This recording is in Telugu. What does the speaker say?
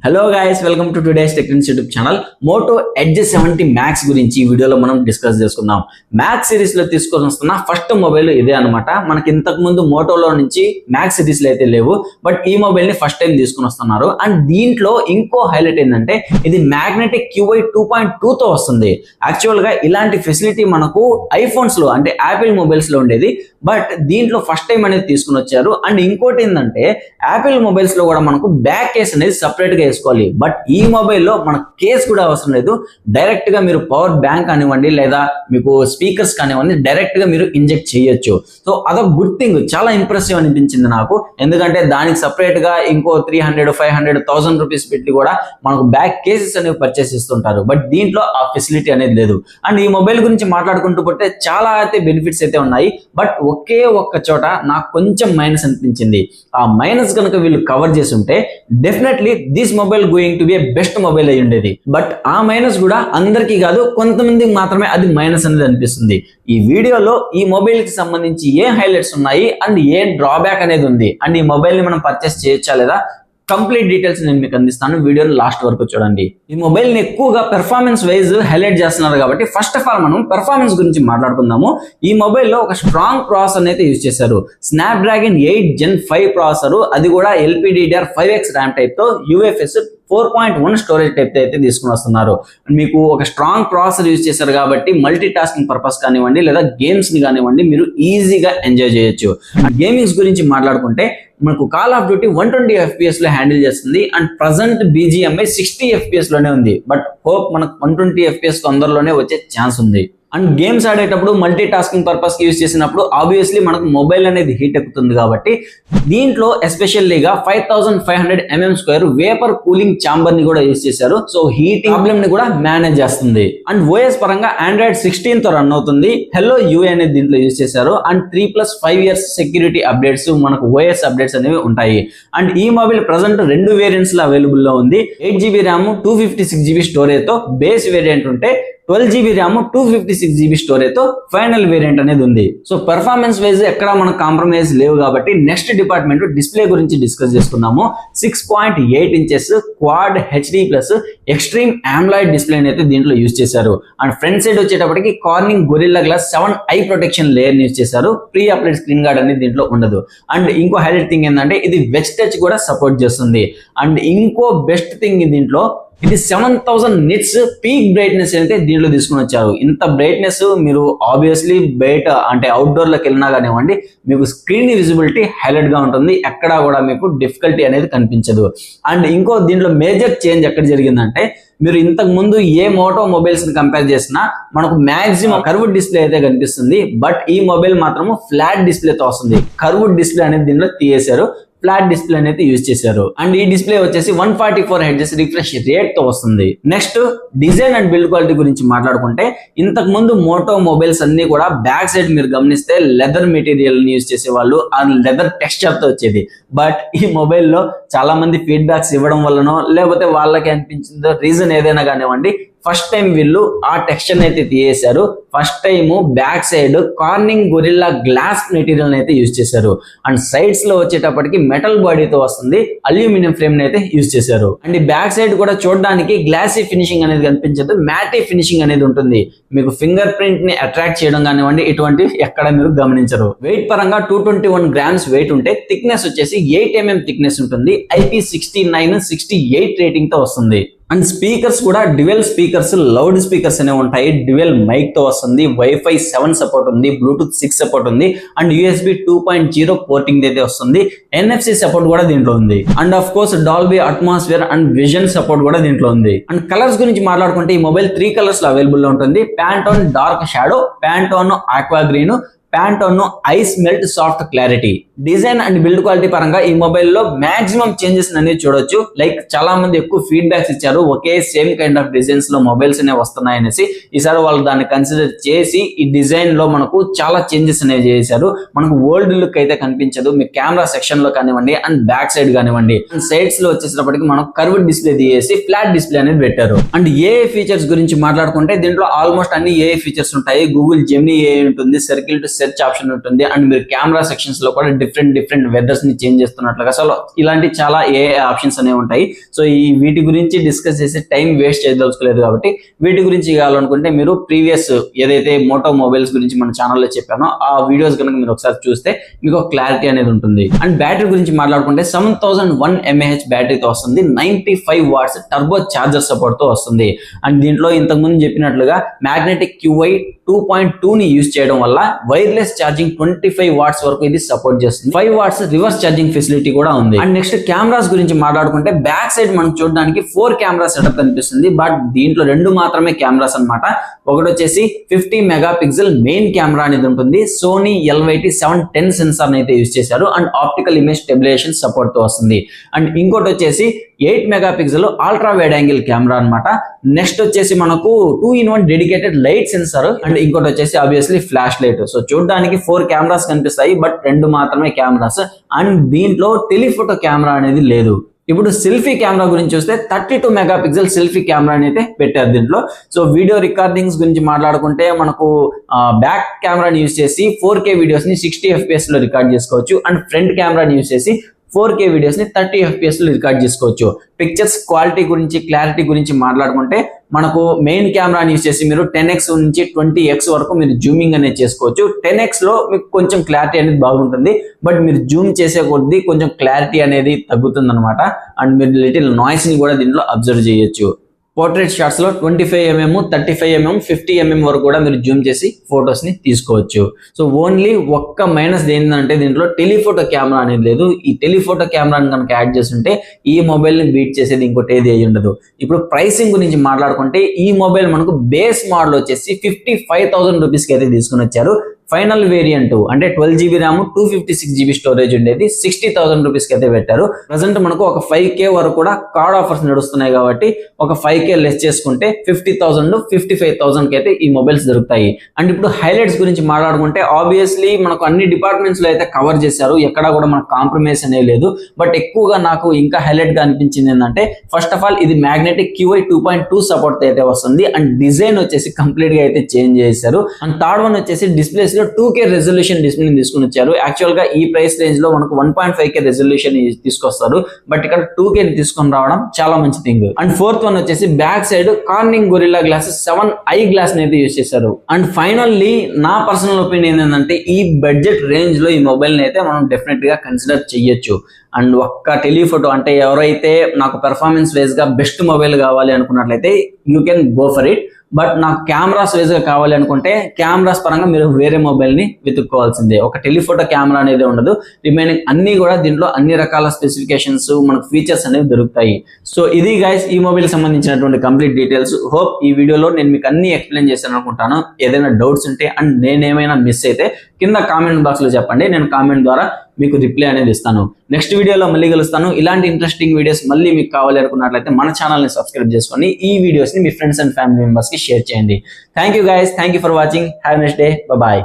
Hello guys, welcome to today's tech trends YouTube channel. Moto Edge 70 max గురించి ఈ వీడియోలో మనం డిస్కస్ చేసుకుందాం. మ్యాక్స్ సిరీస్ లో తీసుకొని వస్తున్న ఫస్ట్ మొబైల్ ఇదే అనమాట. మనకి ఇంతకు ముందు మోటోలో నుంచి మ్యాక్స్ సిరీస్ లో అయితే లేవు, బట్ ఈ మొబైల్ ని ఫస్ట్ టైం తీసుకొని వస్తున్నారు. అండ్ దీంట్లో ఇంకో హైలైట్ ఏంటంటే ఇది మ్యాగ్నెటిక్ QI 2.2 తో వస్తుంది. యాక్చువల్ గా ఇలాంటి ఫెసిలిటీ మనకు ఐఫోన్స్ లో అంటే యాపిల్ మొబైల్స్ లో ఉండేది, బట్ దీంట్లో ఫస్ట్ టైం అనేది తీసుకుని వచ్చారు. అండ్ ఇంకోటి ఏంటంటే యాపిల్ మొబైల్స్ లో కూడా మనకు బ్యాక్ కేస్ అనేది సపరేట్ గా వేసుకోవాలి, బట్ ఈ మొబైల్లో మన కేస్ కూడా అవసరం లేదు. డైరెక్ట్ గా మీరు పవర్ బ్యాంక్ కానివ్వండి లేదా మీకు స్పీకర్స్ కానివ్వండి డైరెక్ట్ గా మీరు ఇంజెక్ట్ చేయొచ్చు. సో అదొక గుడ్ థింగ్, చాలా ఇంప్రెసివ్ అనిపించింది నాకు. ఎందుకంటే దానికి సపరేట్ గా ఇంకో 300, 500, 1000 రూపీస్ పెట్టి కూడా మనకు బ్యాక్ కేసెస్ అనేవి పర్చేస్ చేస్తుంటారు, బట్ దీంట్లో ఆ ఫెసిలిటీ అనేది లేదు. అండ్ ఈ మొబైల్ గురించి మాట్లాడుకుంటూ పోతే చాలా అయితే బెనిఫిట్స్ అయితే ఉన్నాయి, బట్ ఒకే ఒక్క చోట నాకు కొంచెం మైనస్ అనిపించింది. ఆ మైనస్ కనుక వీళ్ళు కవర్ చేసి ఉంటే definitely this mobile going to be best mobile అయి ఉండేది. బట్ ఆ మైనస్ కూడా అందరికీ కాదు, కొంతమందికి మాత్రమే అది మైనస్ అనేది అనిపిస్తుంది. ఈ వీడియోలో ఈ మొబైల్ కి సంబంధించి ఏ హైలైట్స్ ఉన్నాయి అండ్ ఏ డ్రాబ్యాక్ అనేది ఉంది అండ్ ఈ మొబైల్ ని మనం పర్చేస్ చేయొచ్చా లేదా కంప్లీట్ డీటెయిల్స్ నేను మీకు అందిస్తాను. వీడియోని లాస్ట్ వరకు చూడండి. ఈ మొబైల్ ని ఎక్కువగా పెర్ఫార్మెన్స్ వైజ్ హైలైట్ చేస్తున్నారు కాబట్టి ఫస్ట్ ఆఫ్ ఆల్ మనం పెర్ఫార్మెన్స్ గురించి మాట్లాడుకుందాము. ఈ మొబైల్లో ఒక స్ట్రాంగ్ ప్రాసెసర్ అయితే యూజ్ చేశారు. స్నాప్డ్రాగన్ 8 Gen 5 ప్రాసెసర్, అది కూడా LPDDR5X ర్యామ్ టైప్ తో UFS 4.1 స్టోరేజ్ టైప్ అయితే తీసుకుని వస్తున్నారు. మీకు ఒక స్ట్రాంగ్ ప్రాసెసర్ యూజ్ చేశారు కాబట్టి మల్టీ టాస్కింగ్ పర్పస్ కానివ్వండి లేదా గేమ్స్ ని కానివ్వండి మీరు ఈజీగా ఎంజాయ్ చేయొచ్చు. గేమింగ్స్ గురించి మాట్లాడుకుంటే మనకు కాల్ ఆఫ్ డ్యూటీ 120 FPS లో హ్యాండిల్ చేస్తుంది అండ్ ప్రజెంట్ BGMI 60 FPS లోనే ఉంది, బట్ హోప్ మనకు 120 FPS తొందరలోనే వచ్చే ఛాన్స్ ఉంది. అండ్ గేమ్స్ ఆడేటప్పుడు మల్టీ టాస్కింగ్ పర్పస్ యూజ్ చేసినప్పుడు ఆబ్వియస్లీ మనకు మొబైల్ అనేది హీట్ ఎక్కుతుంది కాబట్టి దీంట్లో ఎస్పెషల్లీగా 5500 mm² వేపర్ కూలింగ్ ఛాంబర్ ని కూడా యూజ్ చేశారు. సో హీటింగ్ ప్రాబ్లమ్ ని కూడా మేనేజ్ చేస్తుంది. అండ్ OS పరంగా Android 16 తో రన్ అవుతుంది. Hello UI అనేది దీంట్లో యూజ్ చేశారు. అండ్ 3+5 years సెక్యూరిటీ అప్డేట్స్, మనకు OS అప్డేట్స్ అనేవి ఉంటాయి. అండ్ ఈ మొబైల్ ప్రజెంట్ 2 వేరియంట్స్ లో అవైలబుల్ లో ఉంది. 8GB ర్యామ్ 256GB స్టోరేజ్ తో బేస్ వేరియంట్ ఉంటే 12GB ర్యామ్ 256GB స్టోరేజ్ తో ఫైనల్ వేరియంట్ అనేది ఉంది. సో పర్ఫార్మెన్స్ వైజ్ ఎక్కడ మనకు కాంప్రమైజ్ లేవు కాబట్టి నెక్స్ట్ డిపార్ట్మెంట్ డిస్ప్లే గురించి డిస్కస్ చేసుకుందాము. 6.8 inches quad HD+ extreme AMOLED display అయితే దీంట్లో యూజ్ చేశారు. అండ్ ఫ్రంట్ సైడ్ వచ్చేటప్పటికి Corning Gorilla Glass 7 I protection layer use చేశారు. ప్రీ అప్లైడ్ స్క్రీన్ గార్డ్ అనేది దీంట్లో ఉండదు. అండ్ ఇంకో హైలైట్ థింగ్ ఏంటంటే ఇది వెజ్ టచ్ కూడా సపోర్ట్ చేస్తుంది. అండ్ ఇంకో బెస్ట్ థింగ్ దీంట్లో ఇది 7000 nits పీక్ బ్రైట్నెస్ అయితే దీంట్లో తీసుకుని వచ్చారు. ఇంత బ్రైట్నెస్ మీరు ఆబ్వియస్లీ బయట అంటే అవుట్డోర్ లోకి వెళ్ళినా కానివ్వండి మీకు స్క్రీన్ విజిబిలిటీ హైలైట్ గా ఉంటుంది, ఎక్కడా కూడా మీకు డిఫికల్టీ అనేది కనిపించదు. అండ్ ఇంకో దీంట్లో మేజర్ చేంజ్ ఎక్కడ జరిగిందంటే మీరు ఇంతకు ముందు ఏ మోటో మొబైల్స్ ని కంపేర్ చేసినా మనకు మాక్సిమం కర్వ్డ్ డిస్ప్లే అయితే కనిపిస్తుంది, బట్ ఈ మొబైల్ మాత్రము ఫ్లాట్ డిస్ప్లేతో వస్తుంది. కర్వ్డ్ డిస్ప్లే అనేది దీంట్లో తీసేశారు, ఫ్లాట్ డిస్ప్లే అనేది యూజ్ చేశారు. అండ్ ఈ డిస్ప్లే వచ్చేసి 144 Hz రిఫ్రెష్ రేట్ తో వస్తుంది. Next design and build quality గురించి మాట్లాడుకుంటే ఇంతకు ముందు మోటో మొబైల్స్ అన్ని కూడా బ్యాక్ సైడ్ మీరు గమనిస్తే లెదర్ మెటీరియల్ ని యూజ్ చేసేవాళ్ళు, ఆ లెదర్ టెక్స్చర్ తో వచ్చేది. బట్ ఈ మొబైల్లో చాలా మంది ఫీడ్బ్యాక్స్ ఇవ్వడం వల్లనో లేకపోతే వాళ్ళకి అనిపించిందో రీజన్ ఏదైనా కానివ్వండి ఫస్ట్ టైం వీళ్ళు ఆ టెక్స్చర్ అయితే తీసేశారు. First time back side Corning Gorilla Glass material అయితే యూజ్ చేశారు. అండ్ సైడ్స్ లో వచ్చేటప్పటికి మెటల్ బాడీతో వస్తుంది, అల్యూమినియం ఫ్రేమ్ అయితే యూజ్ చేశారు. అండ్ ఈ బ్యాక్ సైడ్ కూడా చూడడానికి గ్లాసీ ఫినిషింగ్ అనేది కనిపించదు, మ్యాటీ ఫినిషింగ్ అనేది ఉంటుంది. మీకు ఫింగర్ ప్రింట్ ని అట్రాక్ట్ చేయడం కానివ్వండి ఇటువంటి ఎక్కడ మీరు గమనించరు. వెయిట్ పరంగా 221 grams వెయిట్ ఉంటే థిక్నెస్ వచ్చేసి 8 mm థిక్నెస్ ఉంటుంది. IP69 68 రేటింగ్ తో వస్తుంది. అండ్ స్పీకర్స్ కూడా డ్యువెల్ స్పీకర్స్, లౌడ్ స్పీకర్స్ అనేవి ఉంటాయి. డ్యువెల్ మైక్ తో వస్తుంది. Wi-Fi 7 సపోర్ట్ ఉంది, Bluetooth 6 సపోర్ట్ ఉంది అండ్ USB 2.0 పోర్టింగ్ అయితే వస్తుంది. NFC సపోర్ట్ కూడా దీంట్లో ఉంది. And of course Dolby atmosphere and vision support కూడా దీంట్లో ఉంది. అండ్ కలర్స్ గురించి మాట్లాడుకుంటే ఈ మొబైల్ 3 కలర్స్ లో అవైలబుల్ లో ఉంటుంది. Pontoon dark shadow, pontoon aqua green, pontoon ice melt soft clarity. Design and build quality పరంగా ఈ మొబైల్లో మాక్సిమం చేంజెస్ అనేది చూడొచ్చు. లైక్ చాలా మంది ఎక్కువ ఫీడ్బ్యాక్స్ ఇచ్చారు, ఒకే సేమ్ కైండ్ ఆఫ్ డిజైన్స్ లో మొబైల్స్ అనేవి వస్తున్నాయనేసి. ఈసారి వాళ్ళు దాన్ని కన్సిడర్ చేసి ఈ డిజైన్ లో మనకు చాలా చేంజెస్ అనేవి చేశారు. మనకు ఓల్డ్ లుక్ అయితే కనిపించదు. మీ కెమెరా సెక్షన్ లో కానివ్వండి అండ్ బ్యాక్ సైడ్ కానివ్వండి అండ్ సైడ్స్ లో వచ్చేటప్పటికి మనకు కర్వ్డ్ డిస్ప్లే తీసేసి ఫ్లాట్ డిస్ప్లే అనేది పెట్టారు. అండ్ AI ఫీచర్స్ గురించి మాట్లాడుకుంటే దీంట్లో ఆల్మోస్ట్ అన్ని AI ఫీచర్స్ ఉంటాయి. గూగుల్ జెమినీ AI ఉంటుంది, సర్కిల్ టు సెర్చ్ ఆప్షన్ ఉంటుంది అండ్ మీరు కెమెరా సెక్షన్స్ లో కూడా డిఫరెంట్ వెదర్స్ ని చేంజ్ చేస్తున్నట్లుగా అసలు ఇలాంటి చాలా ఆప్షన్స్ అనేవి ఉంటాయి. సో ఈ వీటి గురించి డిస్కస్ చేసి టైం వేస్ట్ చేయదలుచుకోలేదు కాబట్టి వీటి గురించి కావాలనుకుంటే మీరు ప్రీవియస్ ఏదైతే మోటో మొబైల్స్ గురించి మన ఛానల్లో చెప్పానో ఆ వీడియోస్ కనుక మీరు ఒకసారి చూస్తే మీకు ఒక క్లారిటీ అనేది ఉంటుంది. అండ్ బ్యాటరీ గురించి మాట్లాడుకుంటే 7001 mAh బ్యాటరీతో వస్తుంది, 95 వాట్స్ టర్బో చార్జర్ సపోర్ట్ తో వస్తుంది. అండ్ దీంట్లో ఇంతకు ముందు చెప్పినట్లుగా మ్యాగ్నెటిక్ QI 2.2 ని యూజ్ చేయడం వల్ల వైర్లెస్ ఛార్జింగ్ 25 వాట్స్ వరకు ఇది సపోర్ట్ చేస్తుంది. 5 వాట్స్ రివర్స్ ఛార్జింగ్ ఫెసిలిటీ కూడా ఉంది. అండ్ నెక్స్ట్ కెమెరాస్ గురించి మాట్లాడుకుంటే బ్యాక్ సైడ్ మనం చూడడానికి 4 కెమెరా సెటప్ కనిపిస్తుంది. బట్ దీంట్లో 2 మాత్రమే కెమెరాస్ అన్నమాట. ఒకటి వచ్చేసి 50 మెగాపిక్సెల్ మెయిన్ కెమెరా అనేది ఉంటుంది. సోనీ LYT710 సెన్సార్ అయితే యూజ్ చేశారు and optical image stabilization support తో వస్తుంది. అండ్ ఇంకోటి వచ్చేసి 8 megapixel ultra wide angle camera అన్నమాట. నెక్స్ట్ వచ్చేసి మనకు 2-in-1 dedicated light sensor and ఇంకోటి వచ్చేసి ఆబ్వియస్లీ ఫ్లాష్ లైట్. సో చూడడానికి 4 కెమెరాస్ కనిపిస్తాయి బట్ 2 మాత్రమే కెమెరాస్. అండ్ దీంట్లో టెలిఫోటో కెమెరా అనేది లేదు. ఇప్పుడు సెల్ఫీ కెమెరా గురించి చూస్తే 32 మెగాపిక్సెల్ సెల్ఫీ కెమెరా అయితే పెట్టారు దీంట్లో. సో వీడియో రికార్డింగ్స్ గురించి మాట్లాడుకుంటే మనకు బ్యాక్ కెమెరాని యూజ్ చేసి 4K వీడియోస్ ని 60 FPS లో రికార్డ్ చేసుకోవచ్చు అండ్ ఫ్రంట్ కెమెరాని యూజ్ చేసి 4K వీడియోస్ ని 30 FPS లో రికార్డ్ చేసుకోవచ్చు. పిక్చర్స్ క్వాలిటీ గురించి క్లారిటీ గురించి మాట్లాడుకుంటే మనకు మెయిన్ కెమెరాని యూజ్ చేసి మీరు 10x నుంచి 20x వరకు మీరు జూమింగ్ అనేది చేసుకోవచ్చు. 10x లో మీకు కొంచెం క్లారిటీ అనేది బాగుంటుంది బట్ మీరు జూమ్ చేసే కొద్దీ కొంచెం క్లారిటీ అనేది తగ్గుతుంది అనమాట. అండ్ మీరు లిటిల్ నాయిస్ ని కూడా దీంట్లో అబ్జర్వ్ చేయొచ్చు. పోర్ట్రేట్ షాట్స్ లో 25mm 35mm 50mm వరకు కూడా మీరు జూమ్ చేసి ఫొటోస్ ని తీసుకోవచ్చు. సో ఓన్లీ ఒక్క మైనస్ ఏంటంటే దీంట్లో టెలిఫోటో కెమెరా అనేది లేదు. ఈ టెలిఫోటో కెమెరాని కనుక యాడ్ చేస్తుంటే ఈ మొబైల్ ని బీట్ చేసేది ఇంకోటి ఏది అయ్యి ఉండదు. ఇప్పుడు ప్రైసింగ్ గురించి మాట్లాడుకుంటే ఈ మొబైల్ మనకు బేస్ మోడల్ వచ్చేసి 55,000 రూపీస్ కి అయితే తీసుకుని వచ్చారు. ఫైనల్ వేరియంట్ అంటే 12GB ర్యామ్ 256GB స్టోరేజ్ ఉండేది 60,000 రూపీస్ కి అయితే పెట్టారు. ప్రజెంట్ మనకు ఒక 5K వరకు కూడా కార్డ్ ఆఫర్స్ నడుస్తున్నాయి కాబట్టి ఒక 5K లెస్ చేసుకుంటే 50,000 55,000 కి అయితే ఈ మొబైల్స్ దొరుకుతాయి. అండ్ ఇప్పుడు హైలైట్స్ గురించి మాట్లాడుకుంటే ఆబ్వియస్లీ మనకు అన్ని డిపార్ట్మెంట్స్ లో అయితే కవర్ చేశారు, ఎక్కడా కూడా మనకు కాంప్రమైజ్ అనేది లేదు. బట్ ఎక్కువగా నాకు ఇంకా హైలైట్ గా అనిపించింది ఏంటంటే ఫస్ట్ ఆఫ్ ఆల్ ఇది మ్యాగ్నెటిక్ QI 2.2 సపోర్ట్ అయితే వస్తుంది అండ్ డిజైన్ వచ్చేసి కంప్లీట్ గా అయితే చేంజ్ చేశారు. అండ్ థర్డ్ వన్ వచ్చేసి డిస్ప్లేస్ లో 2K రెజల్యూషన్ డిస్ప్లే తీసుకుని వచ్చారు. యాక్చువల్ గా ఈ ప్రైస్ రేంజ్ లో మనకు 1.5K రెజల్యూషన్ తీసుకొస్తారు బట్ ఇక్కడ 2K ని తీసుకొని రావడం చాలా మంచి థింగ్. అండ్ ఫోర్త్ వన్ వచ్చేసి back side Corning Gorilla glasses 7i glass అయితే యూజ్ చేశారు. అండ్ ఫైనల్లీ నా పర్సనల్ ఒపీనియన్ ఏంటంటే ఈ బడ్జెట్ రేంజ్ లో ఈ మొబైల్ ని అయితే మనం డెఫినెట్ గా కన్సిడర్ చేయొచ్చు. అండ్ ఒక్క టెలిఫోటో అంటే ఎవరైతే నాకు పెర్ఫార్మెన్స్ వైజ్ గా బెస్ట్ మొబైల్ కావాలి అనుకున్నట్లయితే you can go for it. But నాకు కెమెరాస్ వైజ్ గా కావాలి అనుకుంటే కెమెరాస్ పరంగా మీరు వేరే మొబైల్ ని వెతుక్కోవాల్సిందే. ఒక టెలిఫోటో కెమెరా అనేది ఉండదు, రిమైనింగ్ అన్ని కూడా దీంట్లో అన్ని రకాల స్పెసిఫికేషన్స్ మనకు ఫీచర్స్ అనేవి దొరుకుతాయి. సో ఇది గైస్ ఈ మొబైల్ సంబంధించినటువంటి కంప్లీట్ డీటెయిల్స్. హోప్ ఈ వీడియోలో నేను మీకు అన్ని ఎక్స్ప్లెయిన్ చేశాను అనుకుంటాను. ఏదైనా డౌట్స్ ఉంటే అండ్ నేనేమైనా మిస్ అయితే కింద కామెంట్ బాక్స్ లో చెప్పండి, నేను కామెంట్ ద్వారా మీకు రిప్లై అనేది ఇస్తాను. నెక్స్ట్ వీడియోలో మళ్ళీ కలుస్తాను. ఇలాంటి ఇంట్రెస్టింగ్ వీడియోస్ మళ్ళీ మీకు కావాలి అనుకున్నట్లయితే మన ఛానల్ ని సబ్స్క్రైబ్ చేసుకొని ఈ వీడియోస్ ని మీ ఫ్రెండ్స్ అండ్ ఫ్యామిలీ మెంబర్స్ కి షేర్ చేయండి. Thank you guys, thank you for watching. Have a nice day. Bye.